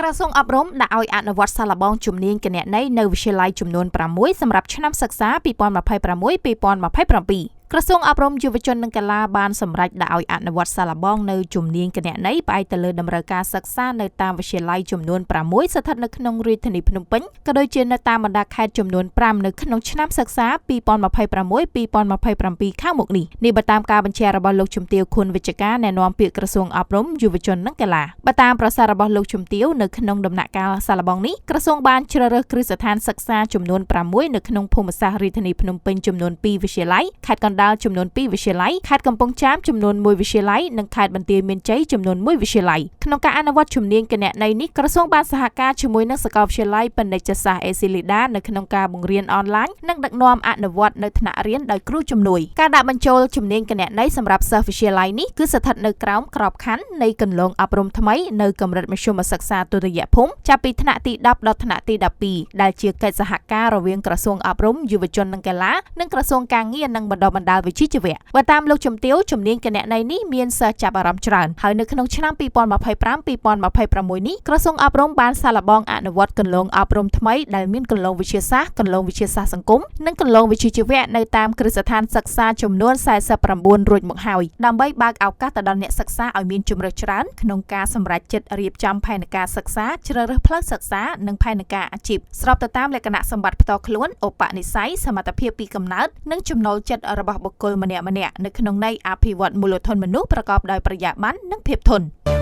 ក្រសួងអប់រំដាក់ឲ្យអនុវត្តសាកល្បងជំនាញគណនេយ្យនៅវិទ្យាល័យចំនួន6សម្រាប់ឆ្នាំសិក្សា2026-2027 ក្រសួងអប់រំយុវជននិងកីឡាបានសម្រេចដាក់ឲ្យអនុវត្តសាកល្បងនៅជំនាញគណនេយ្យផ្អែកទៅលើតម្រូវការសិក្សានៅតាមវិទ្យាល័យចំនួន6ស្ថិតនៅក្នុងរាជធានីភ្នំពេញក៏ដូចជានៅតាមបណ្ដាខេត្តចំនួន5នៅក្នុងឆ្នាំសិក្សា2026-2027ខាងមុខនេះបើតាមការបញ្ជារបស់លោកជំទាវ ខួនវិជ្ជការអ្នកនាំពាក្យក្រសួងអប់រំយុវជននិងកីឡាបើតាមប្រសាសន៍របស់លោកជំទាវនៅក្នុងដំណាក់កាលសាកល្បងនេះក្រសួងបានជ្រើសរើសគ្រឹះស្ថានសិក្សាចំនួន6នៅក្នុងភូមិសាស្ត្ររាជធានីភ្នំពេញចំនួន2វិទ្យាល័យខេត្តកណ្ដាលចំនួន2វិទ្យាល័យខេត្តកំពង់ចាមចំនួន1វិទ្យាល័យនិងខេត្តបន្ទាយមានជ័យចំនួន1វិទ្យាល័យក្នុងការអនុវត្តជំនាញគណនេយ្យនេះក្រសួងបានសហការជាមួយនឹងសាកលវិទ្យាល័យពាណិជ្ជសាស្ត្រអេស៊ីលីដានៅក្នុងការបង្រៀនអនឡាញនិងដឹកនាំអនុវត្តនៅថ្នាក់រៀនដោយគ្រូជំនួយការដាក់បញ្ចូលជំនាញគណនេយ្យសម្រាប់សិស្សវិទ្យាល័យនេះគឺស្ថិតនៅក្រោមក្របខ័ណ្ឌនៃគន្លងអប់រំថ្មីនៅកម្រិតមធ្យមសិក្សាទុតិយភូមិចាប់ពីថ្នាក់ទី10ដល់ថ្នាក់ទី12ដែលជាកិច្ចសហការរវាងក្រសួងអប់រំយុវជននិងកីឡានិងក្រសួងការងារនិងបណ្ដុះបណ្ដាលវិជ្ជាជីវៈបើតាមលោកជំទាវជំនាញគណនេយ្យនេះមានសិស្សចាប់អារម្មណ៍ច្រើនហើយនៅក្នុងឆ្នាំ2025-2026នេះក្រសួងអប់រំបានសាកល្បងអនុវត្តគន្លងអប់រំថ្មីដែលមានគន្លងវិទ្យាសាស្ត្រគន្លងវិទ្យាសាស្ត្រសង្គមនិងគន្លងវិជ្ជាជីវៈនៅតាមគ្រឹះស្ថានសិក្សាចំនួន49រួចមកហើយដើម្បីបើកឱកាសទៅដល់អ្នកសិក្សាឲ្យមានជម្រើសច្រើនក្នុងការសម្រេចចិត្តរៀបចំផែនការសិក្សាជ្រើសរើសផ្លូវសិក្សានិងផែនការអាជីពស្របទៅតាមលក្ខណៈសម្បត្តិផ្ទាល់ខ្លួនឧបនិស្ស័យសមត្ថភាពពីកំណើតនិងចំណូលចិត្តរបស់បុគ្គលម្នាក់ៗនៅក្នុងន័យអភិវឌ្ឍមូលធនមនុស្សប្រកបដោយប្រតិបត្តិនិងភាពធន់